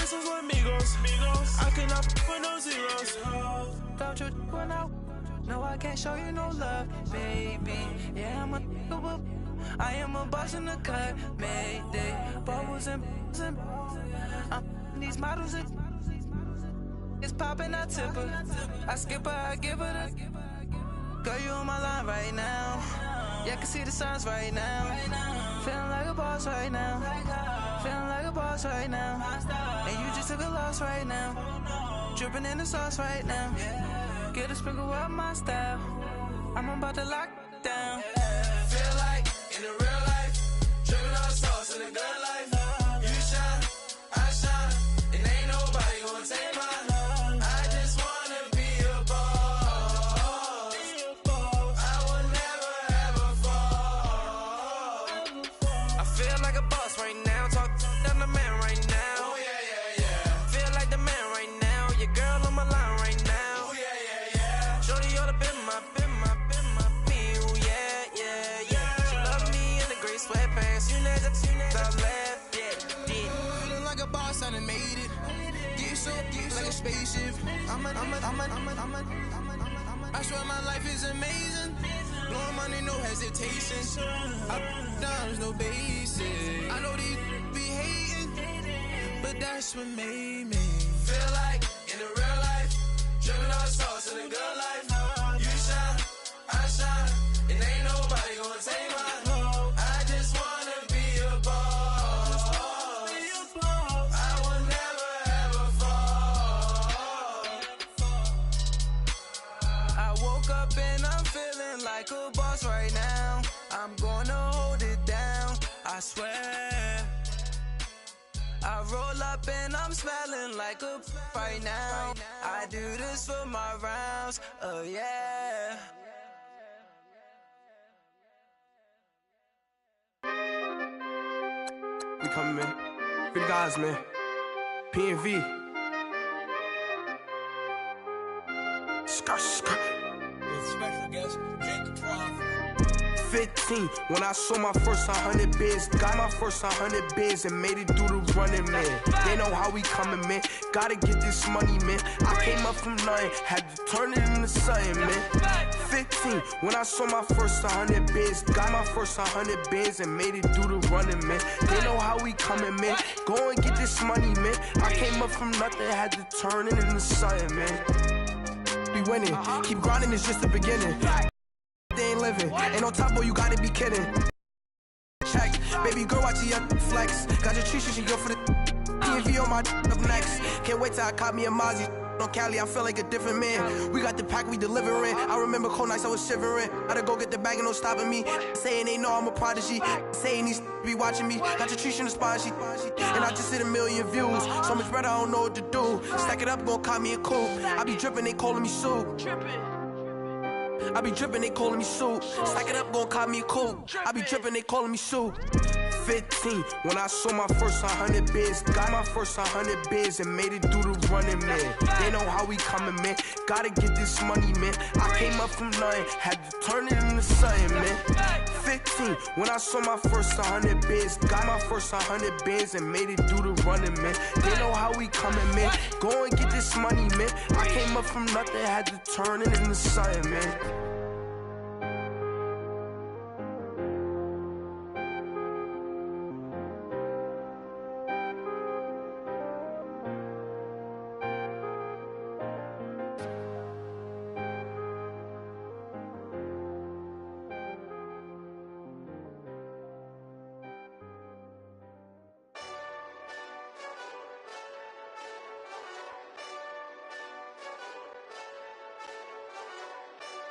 esos son amigos. I cannot put no zeros. Don't you run out? No, I can't show you no love, baby. Yeah, I am a boss in the cut, Mayday. Bubbles and these models it's popping, I tip her. I skip her, I give her the. Girl, you on my line right now. Yeah, I can see the signs right now. Feeling like a boss right now. Feeling like a boss right now. And you just took a loss right now. Dripping in the sauce right now. Get a sprinkle up my style. I'm about to lock down. Feel like in the real life, dripping on sauce in the good life. You shine, I shine, and ain't nobody gonna take mine. I just wanna be a boss. I will never ever fall. I feel like a boss right now. Talk to the man right now. Oh yeah. Feel like the man right now. Your girl on my line right now. Oh yeah. Shorty oughta been my me. Ooh, yeah. She love me in the gray sweatpants. You never I left, yeah. Feeling like a boss, I done made it. Get so like a spaceship. I swear my life is amazing. Blowing money, no hesitation. Up, downs, no basic. I know these be hating, but that's what made me feel like in the real life, dripping on sauce in the good life. You shine, I shine, and ain't nobody gonna take mine. I just wanna be a boss. I will never ever fall. I woke up and I'm feeling like a boss right now. I'm gonna hold it down, I swear. I roll up and I'm smelling like a right now. I do this for my rounds, oh yeah. We coming, man. Free the guys, man. P&V. Skirt. Special guest, Jake the Prof. 15, when I saw my first 100 bids. Got my first 100 bids and made it through the running, man. They know how we coming, man. Gotta get this money, man. I came up from nothing, had to turn it into something, man. 15, when I saw my first 100 bids. Got my first 100 bids and made it through the running, man. They know how we coming, man. Go and get this money, man. I came up from nothing, had to turn it into something, man. Be winning, keep grinding, it's just the beginning. They ain't living, ain't no top boy, you gotta be kidding. Check, baby girl, watch your flex. Got your tree, she go for the P&V on my up next. Can't wait till I caught me a Mozzie. On Cali, I feel like a different man. We got the pack, we delivering. I remember cold nights, I was shivering. Gotta go get the bag and no stopping me. Saying they know I'm a prodigy. Saying these be watching me. Got your tree in the spot, and I just hit 1 million views. So much better, I don't know what to do. Stack it up, gon' call me a coupe. I be dripping, they calling me soup. I be dripping, they calling me soup. Stack it up, gon' call me a coupe. I be dripping, they calling me soup. 15, when I saw my first 100 bids. Got my first 100 bids and made it through the running, man. They know how we coming, man. Gotta get this money, man. I came up from nothing, had to turn it into something, man. 15, when I saw my first 100 bids. Got my first 100 bids and made it through the running, man. They know how we coming, man. Go and get this money, man. I came up from nothing, had to turn it into something, man.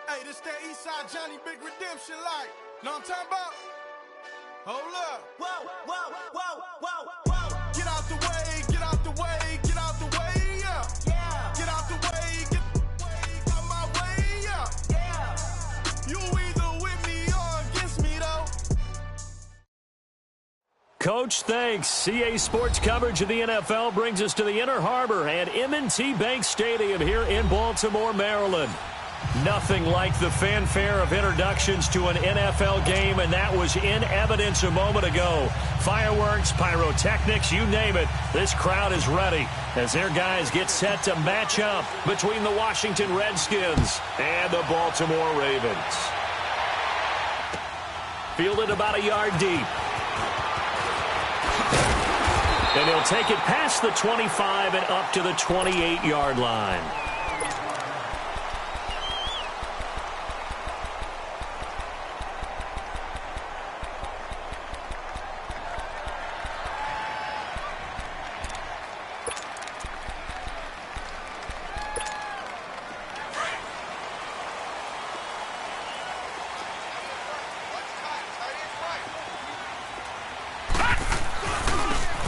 Hey, this that Eastside Johnny Big Redemption like. Know what I'm talking about? Hold up. Whoa. Get out the way, get out the way, get out the way, yeah. Get out the way, get out my way, yeah. You either with me or against me, though. Coach, thanks. CA Sports coverage of the NFL brings us to the Inner Harbor at M&T Bank Stadium here in Baltimore, Maryland. Nothing like the fanfare of introductions to an NFL game, and that was in evidence a moment ago. Fireworks, pyrotechnics, you name it. This crowd is ready as their guys get set to match up between the Washington Redskins and the Baltimore Ravens. Fielded about a yard deep. And he'll take it past the 25 and up to the 28-yard line.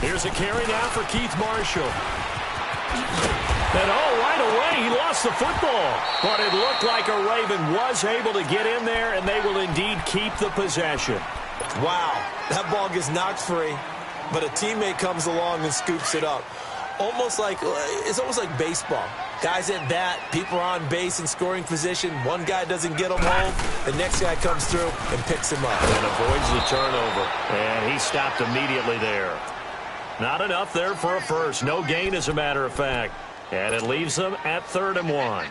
Here's a carry now for Keith Marshall. And right away, he lost the football. But it looked like a Raven was able to get in there, and they will indeed keep the possession. Wow, that ball gets knocked free, but a teammate comes along and scoops it up. It's almost like baseball. Guys at bat, people are on base in scoring position. One guy doesn't get him home. The next guy comes through and picks him up. And avoids the turnover. And he stopped immediately there. Not enough there for a first. No gain, as a matter of fact. And it leaves them at 3rd and 1.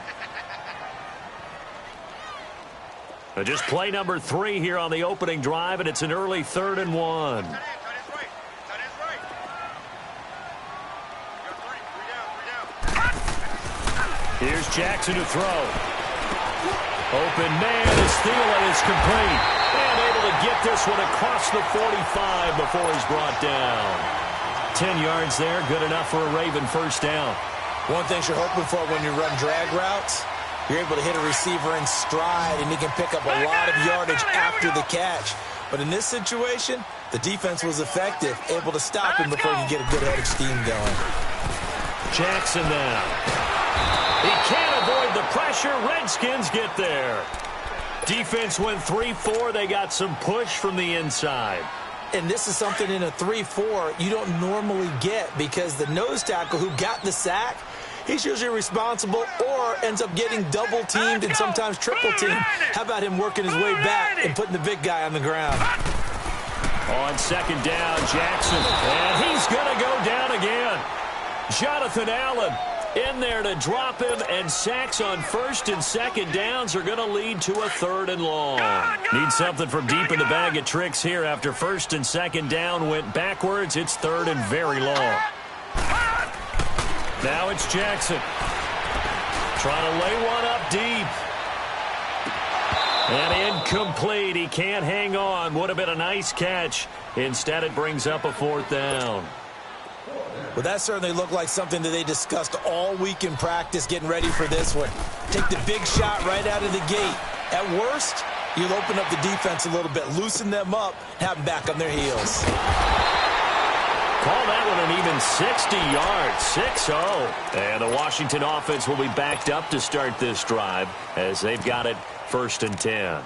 Just play number 3 here on the opening drive, and it's an early 3rd and 1. Here's Jackson to throw. Open man is Thielen is complete. And able to get this one across the 45 before he's brought down. 10 yards there, good enough for a Raven first down. One thing you're hoping for when you run drag routes, you're able to hit a receiver in stride, and he can pick up a lot of yardage after the catch. But in this situation, the defense was effective, able to stop him before he could get a good head of steam going. Jackson now. He can't avoid the pressure. Redskins get there. Defense went 3-4. They got some push from the inside. And this is something in a 3-4 you don't normally get, because the nose tackle who got the sack, he's usually responsible or ends up getting double-teamed and sometimes triple-teamed. How about him working his way back and putting the big guy on the ground? On 2nd down, Jackson. And he's going to go down again. Jonathan Allen in there to drop him, and sacks on 1st and 2nd downs are going to lead to a 3rd and long. Need something from deep in the bag of tricks here. After 1st and 2nd down went backwards, it's 3rd and very long. Now it's Jackson. Trying to lay one up deep. And incomplete. He can't hang on. Would have been a nice catch. Instead, it brings up a 4th down. Well, that certainly looked like something that they discussed all week in practice getting ready for this one. Take the big shot right out of the gate. At worst, you'll open up the defense a little bit, loosen them up, have them back on their heels. Call that one an even 60 yards, 6-0. And the Washington offense will be backed up to start this drive as they've got it 1st and 10.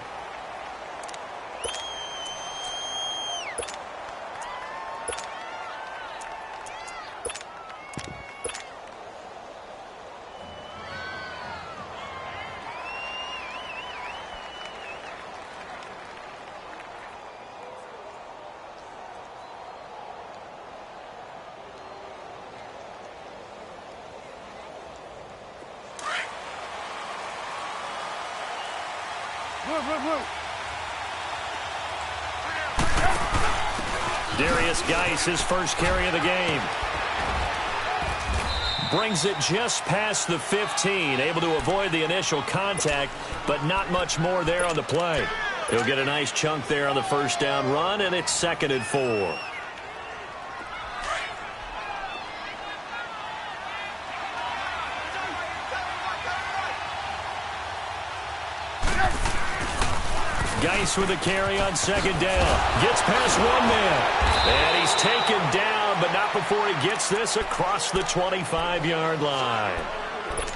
Darius Geis, his first carry of the game. Brings it just past the 15. Able to avoid the initial contact, but not much more there on the play. He'll get a nice chunk there on the 1st down run, and it's 2nd and 4. Geis with a carry on 2nd down. Gets past one man. And he's taken down, but not before he gets this across the 25-yard line.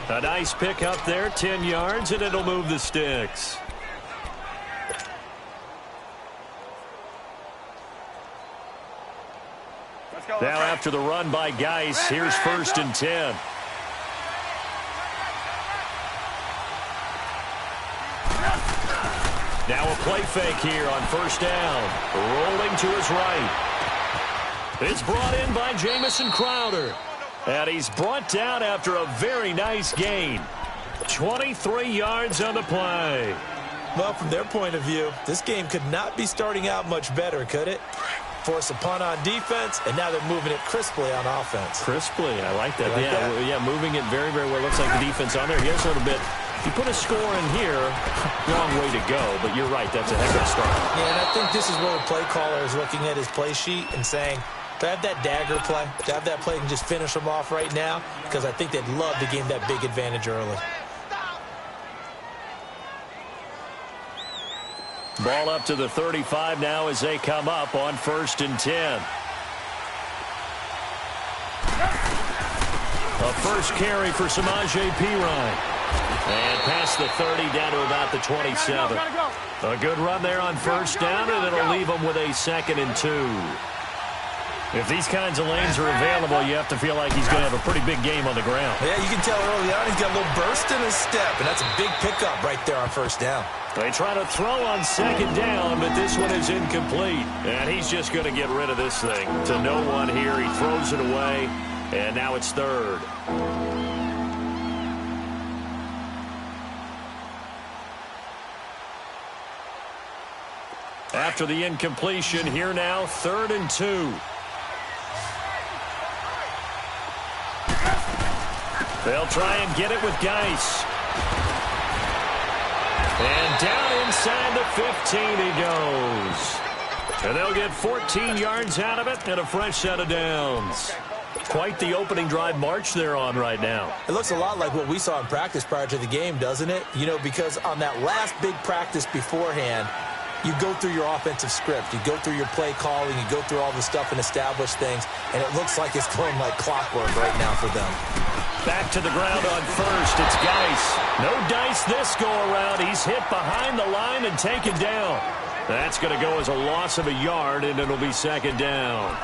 A nice pick up there, 10 yards, and it'll move the sticks. Now after the run by Geis, here's 1st and 10. Now a play fake here on first down. Rolling to his right. It's brought in by Jamison Crowder. And he's brought down after a very nice gain. 23 yards on the play. Well, from their point of view, this game could not be starting out much better, could it? Force a punt on defense, and now they're moving it crisply on offense. Crisply, I like that. Yeah, moving it very, very well. Looks like the defense on there. Here's a little bit. If you put a score in here, long way to go, but you're right. That's a heck of a start. Yeah, and I think this is where the play caller is looking at his play sheet and saying, to have that dagger play, to have that play and just finish them off right now, because I think they'd love to gain that big advantage early. Ball up to the 35 now as they come up on 1st and 10. A first carry for Samaje Perine. And past the 30 down to about the 27. A good run there on first down, and it'll leave them with a 2nd and 2. If these kinds of lanes are available, you have to feel like he's going to have a pretty big game on the ground. Yeah, you can tell early on he's got a little burst in his step, and that's a big pickup right there on first down. They try to throw on 2nd down, but this one is incomplete. And he's just going to get rid of this thing. To no one here, he throws it away, and now it's 3rd. After the incompletion, here now, 3rd and 2. They'll try and get it with Geis. And down inside the 15 he goes. And they'll get 14 yards out of it and a fresh set of downs. Quite the opening drive march they're on right now. It looks a lot like what we saw in practice prior to the game, doesn't it? You know, because on that last big practice beforehand, you go through your offensive script. You go through your play calling. You go through all the stuff and establish things. And it looks like it's going like clockwork right now for them. Back to the ground on first. It's Geis. No dice this go-around. He's hit behind the line and taken down. That's going to go as a loss of a yard, and it'll be 2nd down.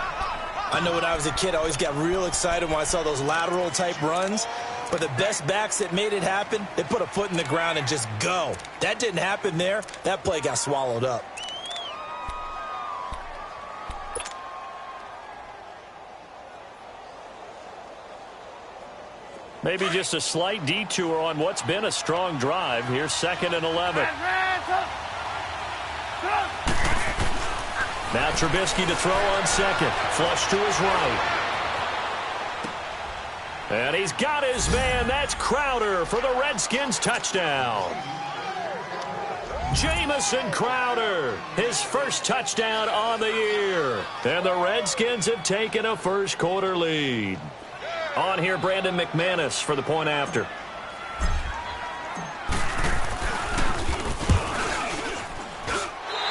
I know when I was a kid, I always got real excited when I saw those lateral-type runs. But the best backs that made it happen, they put a foot in the ground and just go. That didn't happen there. That play got swallowed up. Maybe just a slight detour on what's been a strong drive. Here's 2nd and 11. Now Trubisky to throw on 2nd. Flush to his right. And he's got his man. That's Crowder for the Redskins touchdown. Jamison Crowder, his first touchdown on the year. And the Redskins have taken a first quarter lead. On here, Brandon McManus for the point after.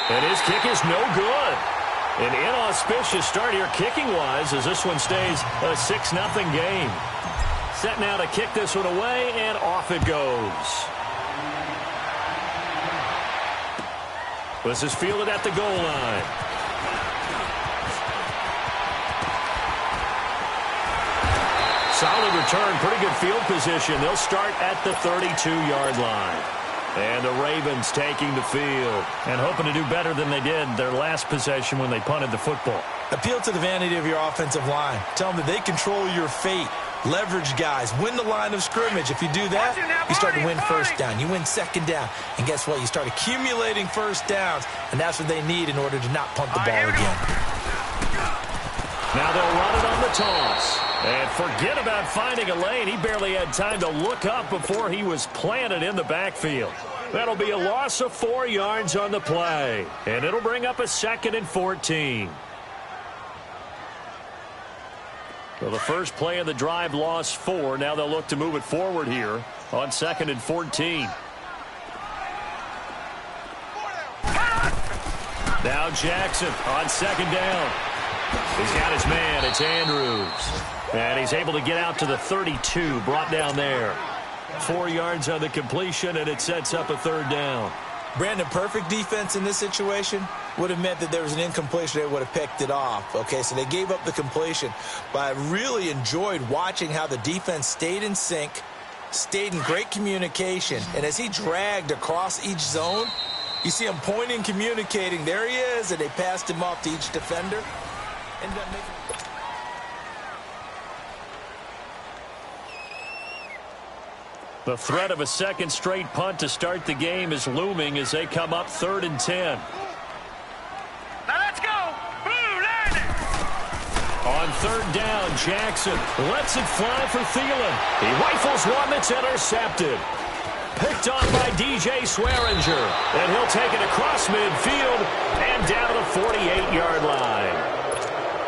And his kick is no good. An inauspicious start here kicking-wise as this one stays a 6-0 game. Set now to kick this one away, and off it goes. This is fielded at the goal line. Solid return, pretty good field position. They'll start at the 32-yard line. And the Ravens taking the field and hoping to do better than they did their last possession when they punted the football. Appeal to the vanity of your offensive line. Tell them that they control your fate. Leverage guys. Win the line of scrimmage. If you do that, you start to win first down. You win 2nd down. And guess what? You start accumulating first downs. And that's what they need in order to not punt the ball again. Now they'll run it on the toss. And forget about finding a lane. He barely had time to look up before he was planted in the backfield. That'll be a loss of 4 yards on the play. And it'll bring up a 2nd and 14. So the first play of the drive lost 4. Now they'll look to move it forward here on 2nd and 14. Now Jackson on 2nd down. He's got his man. It's Andrews. And he's able to get out to the 32, brought down there. 4 yards on the completion, and it sets up a 3rd down. Brandon, perfect defense in this situation would have meant that there was an incompletion. They would have picked it off. Okay, so they gave up the completion. But I really enjoyed watching how the defense stayed in sync, stayed in great communication. And as he dragged across each zone, You see him pointing, communicating. There he is, and they passed him off to each defender. Ended up making... The threat of a second straight punt to start the game is looming as they come up 3rd and 10. Now let's go! Blue line! On 3rd down, Jackson lets it fly for Thielen. He rifles one that's intercepted. Picked on by DJ Swearinger. And he'll take it across midfield and down to the 48-yard line.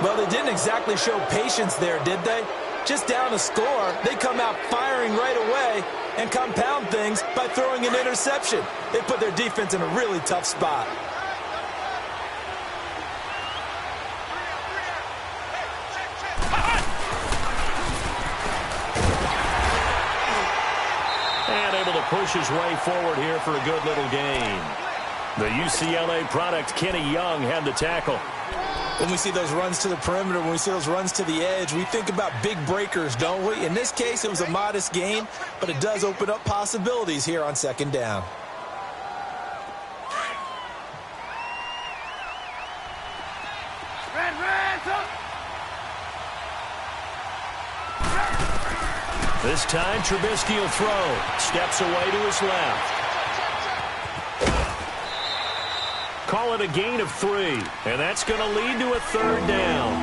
Well, they didn't exactly show patience there, did they? Just down a score, they come out firing right away and compound things by throwing an interception. They put their defense in a really tough spot. And able to push his way forward here for a good little gain. The UCLA product, Kenny Young, had the tackle. When we see those runs to the perimeter, when we see those runs to the edge, we think about big breakers, don't we? In this case, it was a modest gain, but it does open up possibilities here on 2nd down. This time, Trubisky will throw. Steps away to his left. Call it a gain of 3, and that's going to lead to a 3rd down.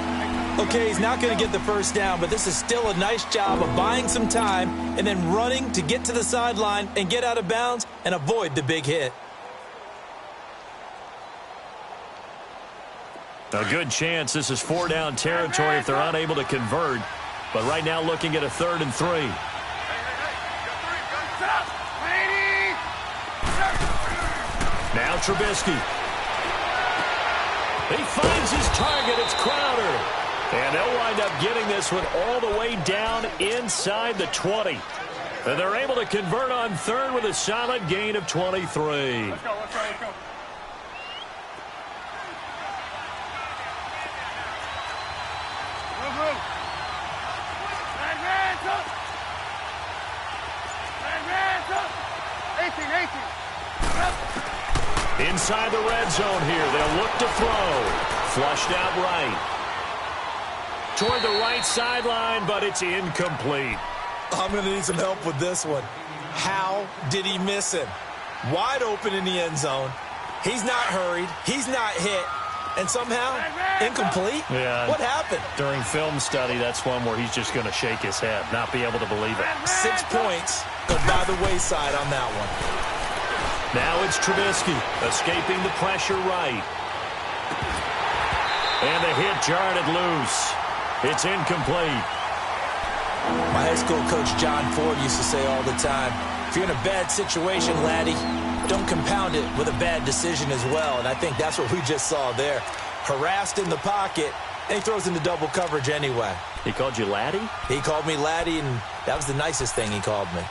Okay, he's not going to get the first down, but this is still a nice job of buying some time and then running to get to the sideline and get out of bounds and avoid the big hit. A good chance this is 4-down territory if they're unable to convert. But right now looking at a 3rd and 3. Now Trubisky. He finds his target. It's Crowder. And they'll wind up getting this one all the way down inside the 20. And they're able to convert on 3rd with a solid gain of 23. Let's go, let's go, let's go. Inside the red zone here. They'll look to throw. Flushed out right. Toward the right sideline, but it's incomplete. I'm going to need some help with this one. How did he miss him? Wide open in the end zone. He's not hurried. He's not hit. And somehow, incomplete? Yeah. What happened? During film study, that's one where he's just going to shake his head, not be able to believe it. 6 points go by the wayside on that one. Now it's Trubisky, escaping the pressure right. And the hit jarred it loose. It's incomplete. My high school coach, John Ford, used to say all the time, if you're in a bad situation, laddie, don't compound it with a bad decision as well. And I think that's what we just saw there. Harassed in the pocket, and he throws into double coverage anyway. He called you laddie? He called me laddie, and that was the nicest thing he called me.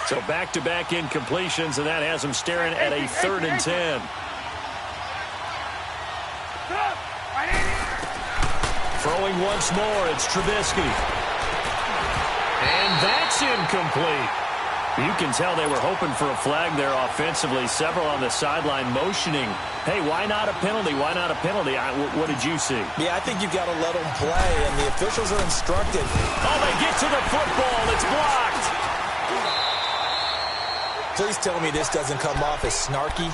So back-to-back incompletions, and that has him staring at a 3rd and 10. Throwing once more, it's Trubisky. And that's incomplete. You can tell they were hoping for a flag there offensively. Several on the sideline motioning. Hey, why not a penalty? Why not a penalty? What did you see? Yeah, I think you've got to let them play, and the officials are instructed. Oh, they get to the football. It's blocked. Please tell me this doesn't come off as snarky,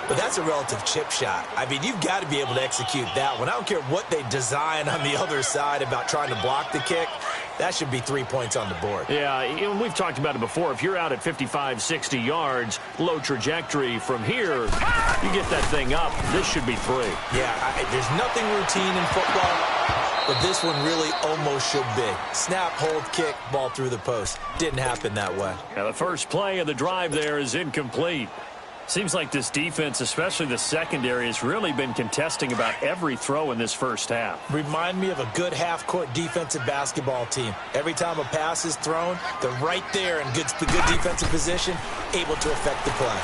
but that's a relative chip shot. I mean, you've got to be able to execute that one. I don't care what they design on the other side about trying to block the kick. That should be 3 points on the board. Yeah, we've talked about it before. If you're out at 55, 60 yards, low trajectory from here, you get that thing up. This should be 3. Yeah, there's nothing routine in football, but this one really almost should be. Snap, hold, kick, ball through the post. Didn't happen that way. Now, the first play of the drive there is incomplete. Seems like this defense, especially the secondary, has really been contesting about every throw in this first half. Remind me of a good half-court defensive basketball team. Every time a pass is thrown, they're right there in good defensive position, able to affect the play.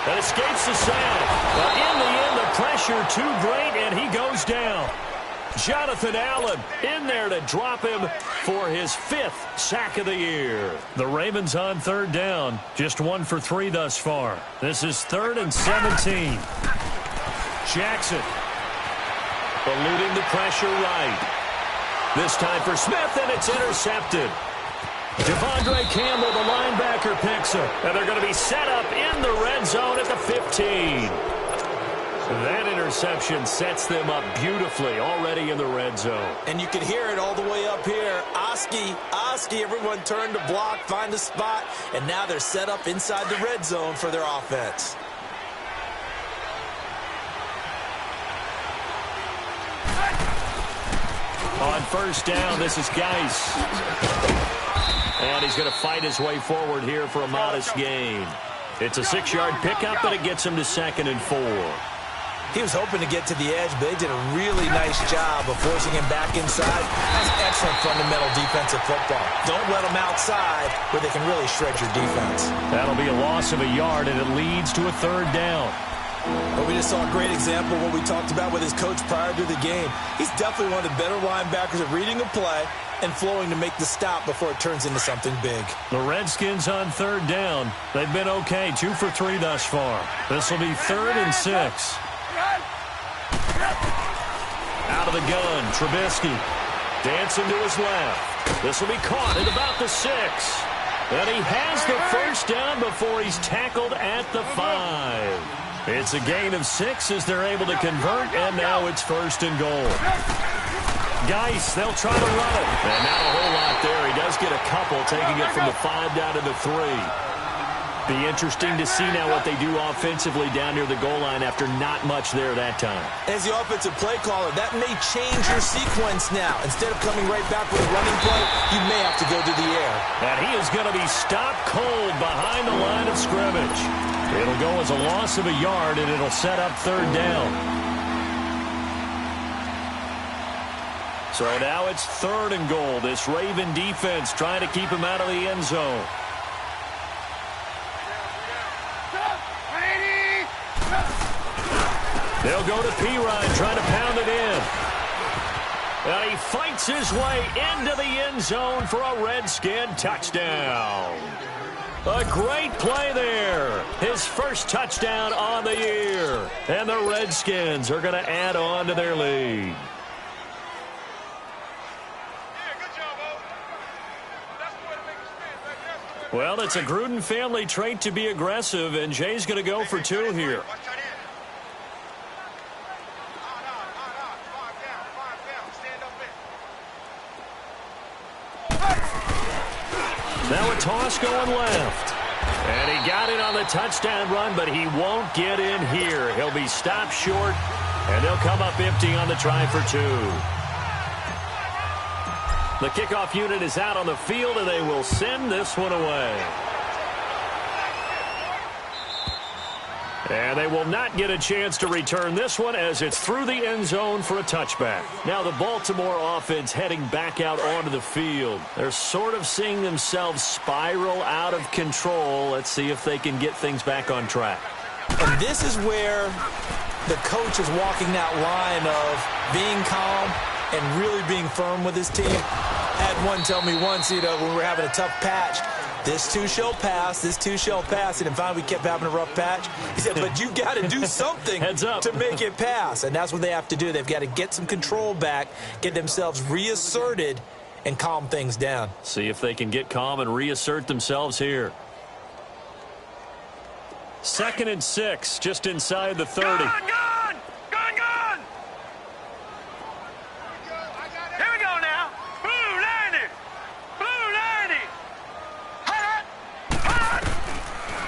That escapes the sack. But in the end, the pressure too great, and he goes down. Jonathan Allen in there to drop him for his 5th sack of the year. The Ravens on 3rd down. Just 1 for 3 thus far. This is 3rd and 17. Jackson eluding the pressure right. This time for Smith, and it's intercepted. Devondre Campbell, the linebacker, picks it. And they're going to be set up in the red zone at the 15. That interception sets them up beautifully already in the red zone. And you can hear it all the way up here. Oski, everyone turned to block, find a spot, and now they're set up inside the red zone for their offense. On 1st down, this is Geis. And he's going to fight his way forward here for a modest gain. It's a 6-yard pickup, but it gets him to 2nd and 4. He was hoping to get to the edge, but they did a really nice job of forcing him back inside. That's excellent fundamental defensive football. Don't let them outside where they can really shred your defense. That'll be a loss of a yard, and it leads to a 3rd down. But we just saw a great example of what we talked about with his coach prior to the game. He's definitely one of the better linebackers at reading a play and flowing to make the stop before it turns into something big. The Redskins on 3rd down. They've been okay, 2 for 3 thus far. This will be 3rd and 6. Out of the gun, Trubisky dancing to his left. This will be caught at about the 6. And he has the 1st down before he's tackled at the 5. It's a gain of 6 as they're able to convert, and now it's 1st and goal. Geis, they'll try to run it. And not a whole lot there. He does get a couple, taking it from the 5 down to the 3. Be interesting to see now what they do offensively down near the goal line after not much there that time. As the offensive play caller, that may change your sequence now. Instead of coming right back with a running play, you may have to go to the air. And he is going to be stopped cold behind the line of scrimmage. It'll go as a loss of a yard, and it'll set up 3rd down. So now it's 3rd and goal. This Raven defense trying to keep him out of the end zone. They'll go to Pirine, trying to pound it in. And he fights his way into the end zone for a Redskin touchdown. A great play there. His 1st touchdown on the year. And the Redskins are going to add on to their lead. Well, it's a Gruden family trait to be aggressive, and Jay's going to go for 2 here. Now a toss going left. And he got it on the touchdown run, but he won't get in here. He'll be stopped short, and they'll come up empty on the try for 2. The kickoff unit is out on the field, and they will send this one away. And they will not get a chance to return this one as it's through the end zone for a touchback. Now the Baltimore offense heading back out onto the field. They're sort of seeing themselves spiral out of control. Let's see if they can get things back on track. And this is where the coach is walking that line of being calm and really being firm with his team. Had one tell me once, when we were having a tough patch, this too shall pass, this too shall pass. And finally we kept having a rough patch. He said, but you got to do something to make it pass. And that's what they have to do. They've got to get some control back, get themselves reasserted, and calm things down. See if they can get calm and reassert themselves here. 2nd and 6, just inside the 30. Gone! Here we go now. Blue 90.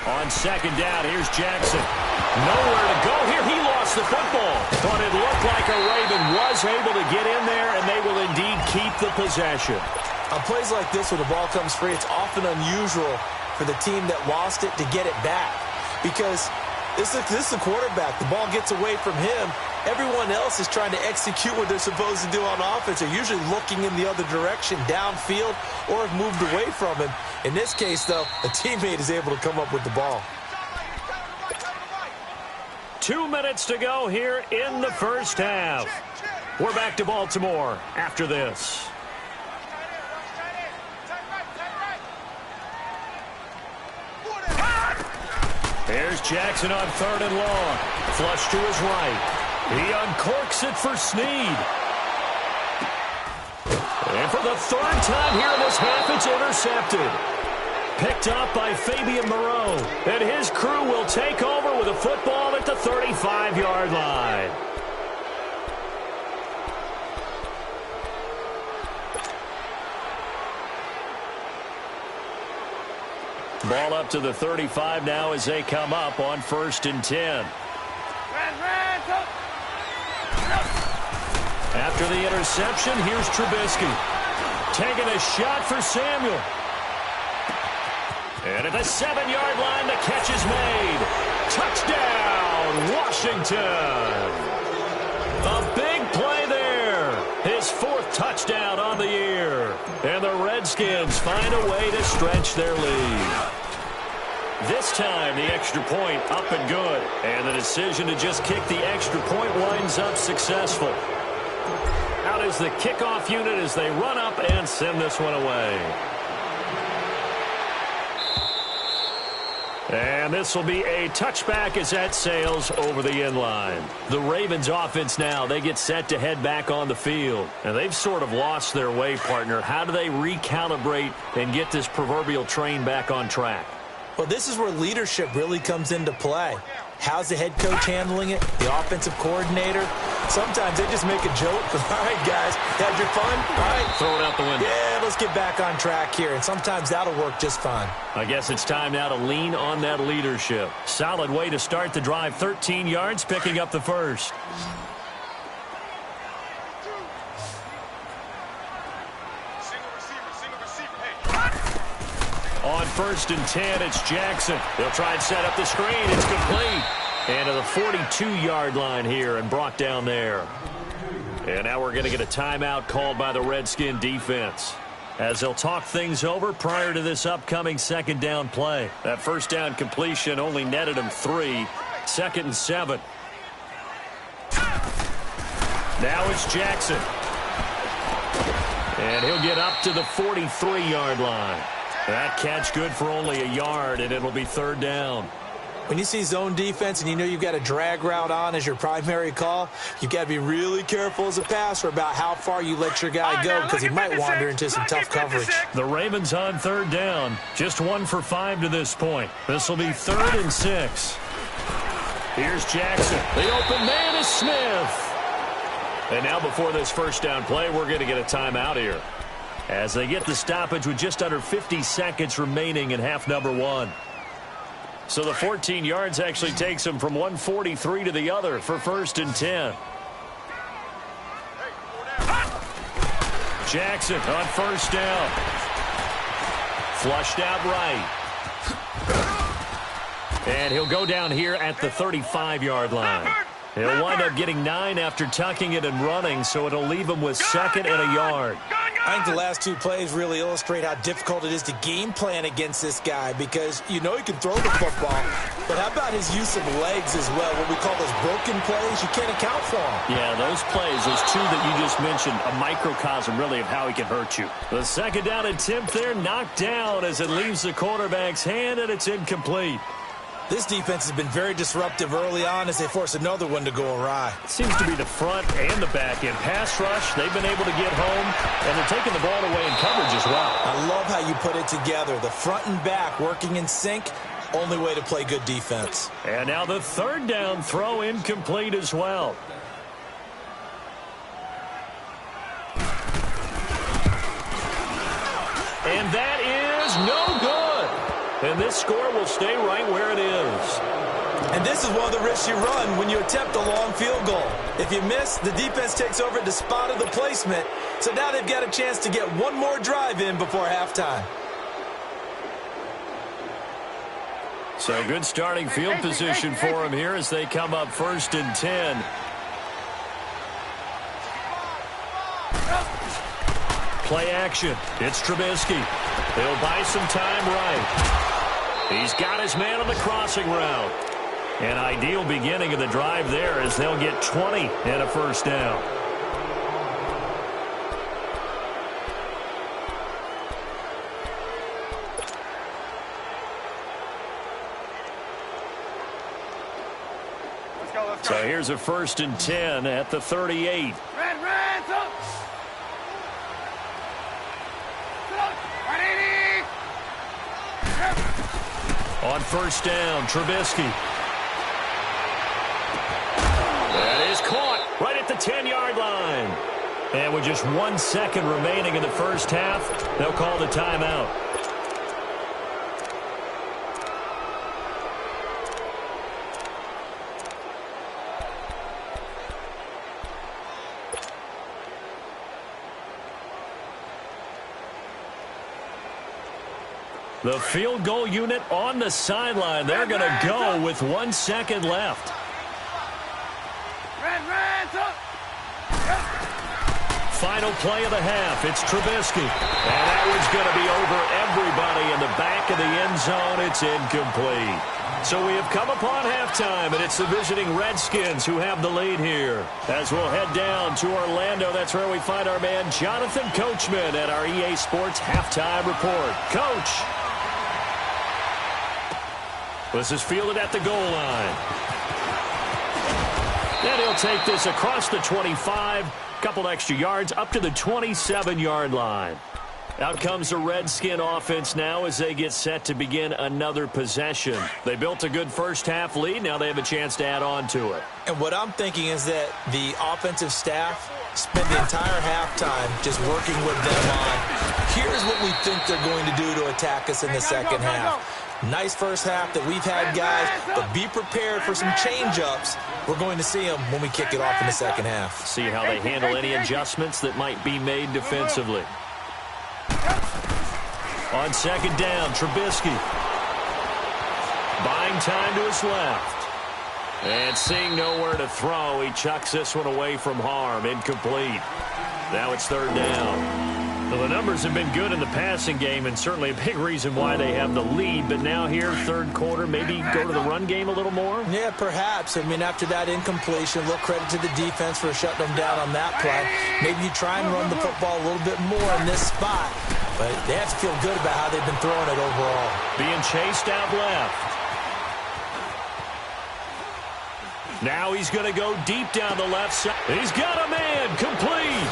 On 2nd down, here's Jackson. Nowhere to go here. He lost the football. But it looked like a Raven was able to get in there, and they will indeed keep the possession. On plays like this where the ball comes free, it's often unusual for the team that lost it to get it back. Because this is a quarterback. The ball gets away from him. Everyone else is trying to execute what they're supposed to do on offense. They're usually looking in the other direction, downfield, or have moved away from him. In this case, though, a teammate is able to come up with the ball. 2 minutes to go here in the first half. We're back to Baltimore after this. Here's Jackson on 3rd and long. Flush to his right. He uncorks it for Snead. And for the 3rd time here in this half, it's intercepted. Picked up by Fabian Moreau. And his crew will take over with a football at the 35-yard line. Ball up to the 35 now as they come up on 1st and 10. After the interception, here's Trubisky. Taking a shot for Samuel. And at the 7-yard line, the catch is made. Touchdown, Washington. A big play there. His 4th touchdown on the year. And the Redskins find a way to stretch their lead. This time, the extra point up and good. And the decision to just kick the extra point winds up successful. Out is the kickoff unit as they run up and send this one away. And this will be a touchback as that sails over the end line. The Ravens offense now, they get set to head back on the field. And they've sort of lost their way, partner. How do they recalibrate and get this proverbial train back on track? Well, this is where leadership really comes into play. How's the head coach handling it? The offensive coordinator? Sometimes they just make a joke. All right, guys, had your fun? All right. Throw it out the window. Yeah, let's get back on track here. And sometimes that'll work just fine. I guess it's time now to lean on that leadership. Solid way to start the drive. 13 yards, picking up the first. On 1st and 10, it's Jackson. They'll try and set up the screen. It's complete. And to the 42-yard line here and brought down there. And now we're going to get a timeout called by the Redskin defense, as they'll talk things over prior to this upcoming 2nd down play. That 1st down completion only netted him 3. 2nd and 7. Now it's Jackson. And he'll get up to the 43-yard line. That catch good for only a yard, and it'll be 3rd down. When you see zone defense and you know you've got a drag route on as your primary call, you've got to be really careful as a passer about how far you let your guy go, because he might wander into some tough coverage. The Ravens on 3rd down. Just 1 for 5 to this point. This will be 3rd and 6. Here's Jackson. The open man is Smith. And now before this 1st down play, we're going to get a timeout here, as they get the stoppage with just under 50 seconds remaining in half number 1. So the 14 yards actually takes them from 143 to the other for 1st and 10. Jackson on 1st down. Flushed out right. And he'll go down here at the 35-yard line. He'll wind up getting 9 after tucking it and running, so it'll leave him with 2nd and a yard. I think the last 2 plays really illustrate how difficult it is to game plan against this guy, because you know he can throw the football, but how about his use of legs as well? What we call those broken plays, you can't account for them. Yeah, those plays, those 2 that you just mentioned, a microcosm really of how he can hurt you. The 2nd down attempt there knocked down as it leaves the quarterback's hand, and it's incomplete. This defense has been very disruptive early on as they force another one to go awry. It seems to be the front and the back end. Pass rush, they've been able to get home, and they're taking the ball away in coverage as well. I love how you put it together. The front and back working in sync, only way to play good defense. And now the 3rd down throw incomplete as well. And that is no good. And this score will stay right where it is. And this is one of the risks you run when you attempt a long field goal. If you miss, the defense takes over at the spot of the placement. So now they've got a chance to get one more drive in before halftime. So good starting field position for them here as they come up 1st and 10. Play action. It's Trubisky. He'll buy some time right. He's got his man on the crossing route. An ideal beginning of the drive there as they'll get 20 and a 1st down. So here's a 1st and 10 at the 38. On 1st down, Trubisky. That is caught right at the 10-yard line. And with just 1 second remaining in the first half, they'll call the timeout. The field goal unit on the sideline. They're going to go with 1 second left. Final play of the half. It's Trubisky. And that one's going to be over everybody in the back of the end zone. It's incomplete. So we have come upon halftime, and it's the visiting Redskins who have the lead here. As we'll head down to Orlando, that's where we find our man Jonathan Coachman at our EA Sports Halftime Report. Coach. This is fielded at the goal line. And he'll take this across the 25, couple extra yards, up to the 27-yard line. Out comes the Redskin offense now as they get set to begin another possession. They built a good first half lead. Now they have a chance to add on to it. And what I'm thinking is that the offensive staff spent the entire halftime just working with them on, here's what we think they're going to do to attack us in the second half. Nice first half that we've had, guys, but be prepared for some change-ups. We're going to see them when we kick it off in the second half. See how they handle any adjustments that might be made defensively. On 2nd down, Trubisky. Buying time to his left. And seeing nowhere to throw, he chucks this one away from harm. Incomplete. Now it's 3rd down. Well, the numbers have been good in the passing game, and certainly a big reason why they have the lead. But now here, 3rd quarter, maybe go to the run game a little more? Yeah, perhaps. I mean, after that incompletion, a little credit to the defense for shutting them down on that play. Maybe you try and run the football a little bit more in this spot. But they have to feel good about how they've been throwing it overall. Being chased out left. Now he's going to go deep down the left side. He's got a man. Complete.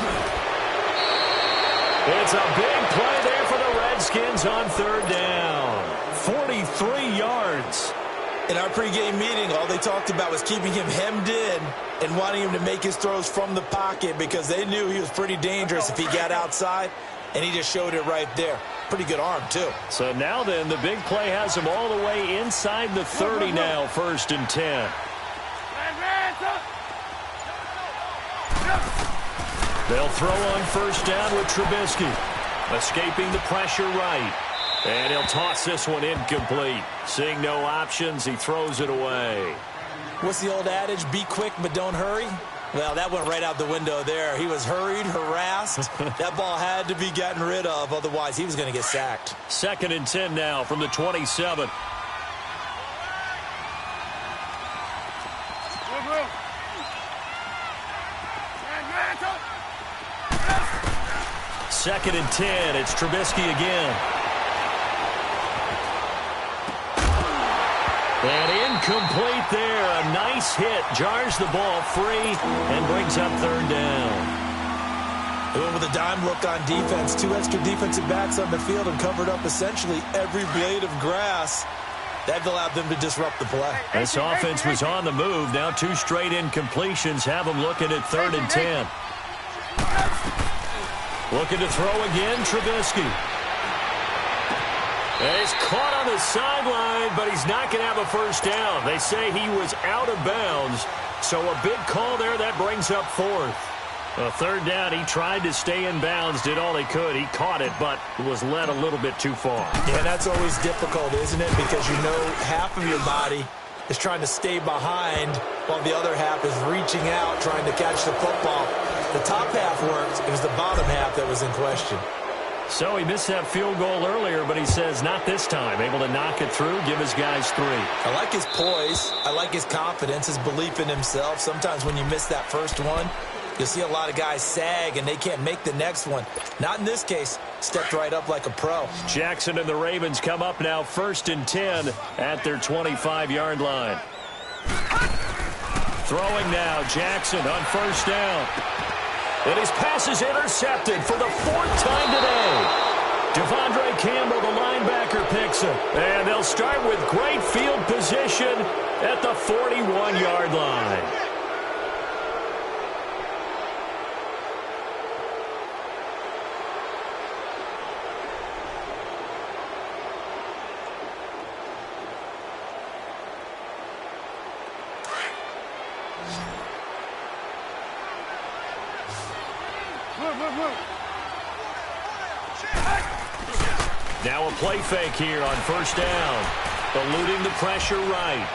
It's a big play there for the Redskins on 3rd down. 43 yards. In our pregame meeting, all they talked about was keeping him hemmed in and wanting him to make his throws from the pocket because they knew he was pretty dangerous if he got outside, and he just showed it right there. Pretty good arm, too. So now then, the big play has him all the way inside the 30 now, 1st and 10. They'll throw on 1st down with Trubisky. Escaping the pressure right. And he'll toss this one incomplete. Seeing no options, he throws it away. What's the old adage? Be quick, but don't hurry? Well, that went right out the window there. He was hurried, harassed. That ball had to be gotten rid of. Otherwise, he was going to get sacked. 2nd and 10 now from the 27. Second and 10. It's Trubisky again. And incomplete there. A nice hit. Jars the ball free and brings up 3rd down. They went with a dime look on defense. 2 extra defensive backs on the field and covered up essentially every blade of grass. That allowed them to disrupt the play. This offense was on the move. Now 2 straight incompletions have them looking at 3rd and 10. Looking to throw again, Trubisky. And he's caught on the sideline, but he's not going to have a 1st down. They say he was out of bounds, so a big call there. That brings up 4th. 3rd down, he tried to stay in bounds, did all he could. He caught it, but was led a little bit too far. Yeah, that's always difficult, isn't it? Because you know half of your body is trying to stay behind while the other half is reaching out, trying to catch the football. The top half worked. It was the bottom half that was in question. So he missed that field goal earlier, but he says not this time. Able to knock it through, give his guys 3. I like his poise. I like his confidence, his belief in himself. Sometimes when you miss that first one, you'll see a lot of guys sag and they can't make the next one. Not in this case. Stepped right up like a pro. Jackson and the Ravens come up now 1st and 10 at their 25-yard line. Throwing now, Jackson on first down. And his pass is intercepted for the 4th time today. Devondre Campbell, the linebacker, picks it. And they'll start with great field position at the 41-yard line. Now a play fake here on first down. Eluding the pressure right.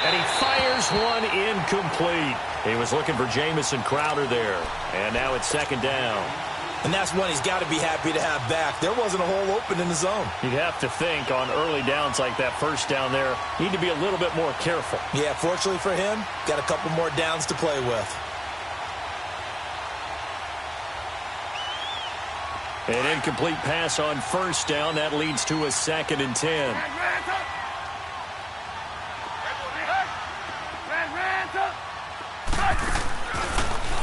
And he fires one incomplete. He was looking for Jamison Crowder there. And now it's 2nd down. And that's one he's got to be happy to have back. There wasn't a hole open in the zone. You'd have to think on early downs like that first down there, need to be a little bit more careful. Yeah, fortunately for him, got a couple more downs to play with. An incomplete pass on first down. That leads to a 2nd and 10.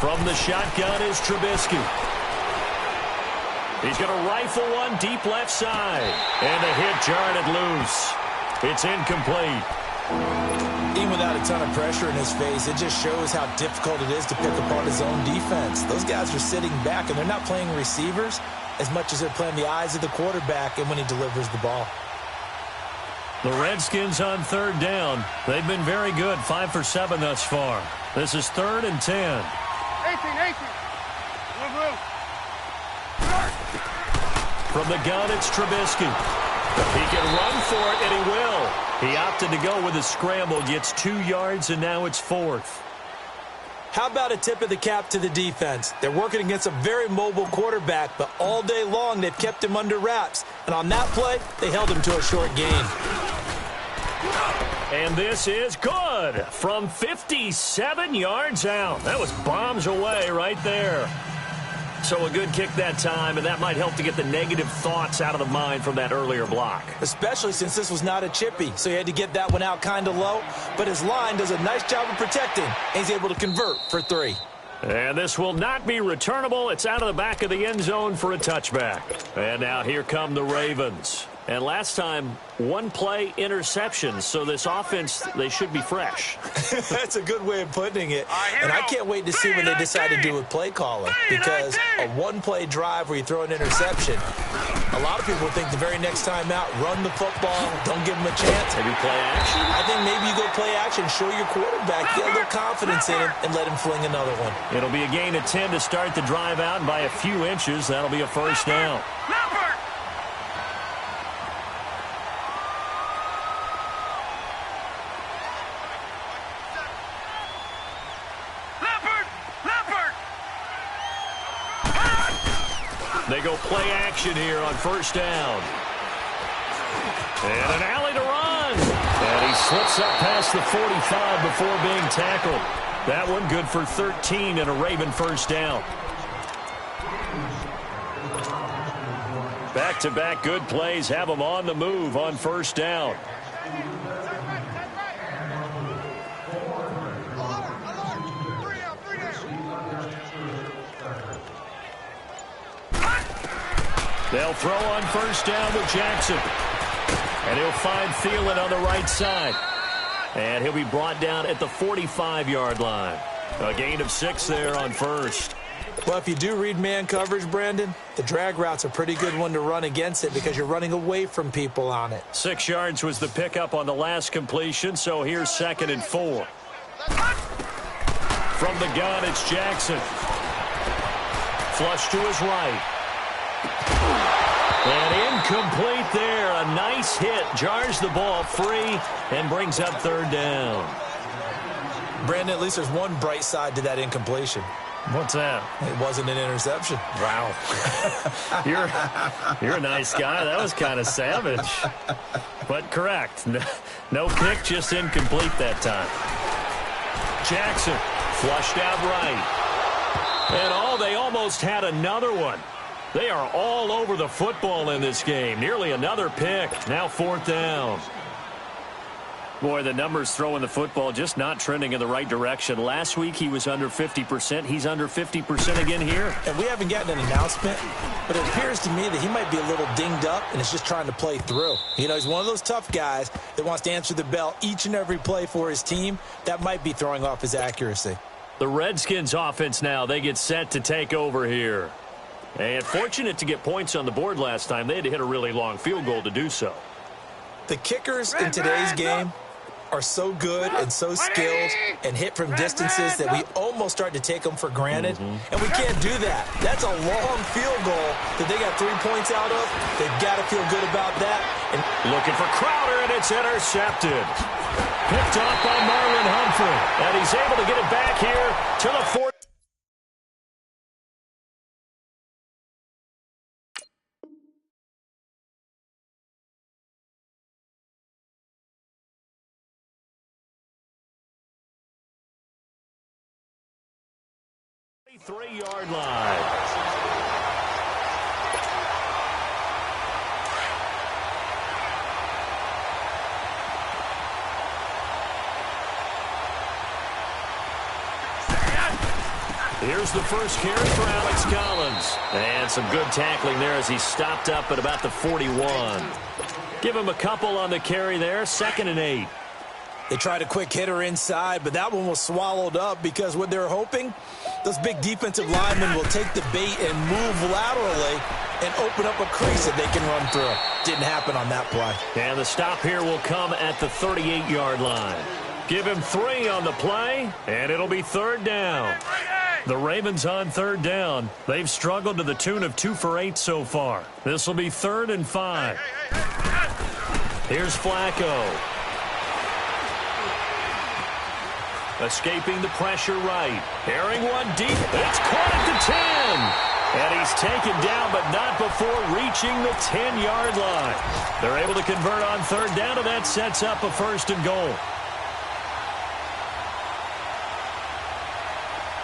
From the shotgun is Trubisky. He's going to rifle one deep left side. And the hit jarred it loose. It's incomplete. Even without a ton of pressure in his face, it just shows how difficult it is to pick apart his own defense. Those guys are sitting back, and they're not playing receivers as much as they're playing the eyes of the quarterback and when he delivers the ball. The Redskins on 3rd down. They've been very good, 5 for 7 thus far. This is 3rd and 10. 18. From the gun, it's Trubisky. He can run for it, and he will. He opted to go with a scramble, gets 2 yards, and now it's 4th. How about a tip of the cap to the defense? They're working against a very mobile quarterback, but all day long they've kept him under wraps. And on that play, they held him to a short gain. And this is good from 57 yards out. That was bombs away right there. So a good kick that time, and that might help to get the negative thoughts out of the mind from that earlier block. Especially since this was not a chippy, so he had to get that one out kind of low. But his line does a nice job of protecting, and he's able to convert for 3. And this will not be returnable. It's out of the back of the end zone for a touchback. And now here come the Ravens. And last time, 1-play interceptions, so this offense, they should be fresh. That's a good way of putting it. And I can't wait to see what they decide to do with play calling, because a 1-play drive where you throw an interception, a lot of people think the very next time out, run the football, don't give them a chance. Maybe play action? I think maybe you go play action, show your quarterback, get a little confidence in him, and let him fling another one. It'll be a gain of 10 to start the drive out, and by a few inches, that'll be a first down. They go play action here on first down. And an alley to run. And he slips up past the 45 before being tackled. That one good for 13 and a Raven first down. Back-to-back good plays have them on the move on first down. They'll throw on first down with Jackson. And he'll find Thielen on the right side. And he'll be brought down at the 45-yard line. A gain of 6 there on first. Well, if you do read man coverage, Brandon, the drag route's a pretty good one to run against it because you're running away from people on it. 6 yards was the pickup on the last completion, so here's 2nd and 4. From the gun, it's Jackson. Flush to his right. And incomplete there. A nice hit. Jars the ball free and brings up 3rd down. Brandon, at least there's one bright side to that incompletion. What's that? It wasn't an interception. Wow. You're a nice guy. That was kind of savage. But correct. No pick, just incomplete that time. Jackson flushed out right. And they almost had another one. They are all over the football in this game. Nearly another pick. Now 4th down. Boy, the numbers throwing the football just not trending in the right direction. Last week he was under 50%. He's under 50% again here. And we haven't gotten an announcement, but it appears to me that he might be a little dinged up and is just trying to play through. You know, he's one of those tough guys that wants to answer the bell each and every play for his team. That might be throwing off his accuracy. The Redskins offense now, they get set to take over here. And fortunate to get points on the board last time. They had to hit a really long field goal to do so. The kickers in today's game are so good and so skilled and hit from distances that we almost start to take them for granted. And we can't do that. That's a long field goal that they got 3 points out of. They've got to feel good about that. And looking for Crowder, and it's intercepted. Picked off by Marlon Humphrey. And he's able to get it back here to the 40. Three-yard line. Here's the first carry for Alex Collins. And some good tackling there as he stopped up at about the 41. Give him a couple on the carry there. 2nd and 8. They tried a quick hitter inside, but that one was swallowed up because what they're hoping, those big defensive linemen will take the bait and move laterally and open up a crease that they can run through. Didn't happen on that play. And the stop here will come at the 38-yard line. Give him 3 on the play, and it'll be 3rd down. The Ravens on 3rd down. They've struggled to the tune of 2 for 8 so far. This will be 3rd and 5. Here's Flacco. Escaping the pressure right. Airing one deep. It's caught at the 10. And he's taken down, but not before reaching the 10-yard line. They're able to convert on 3rd down, and that sets up a 1st and goal.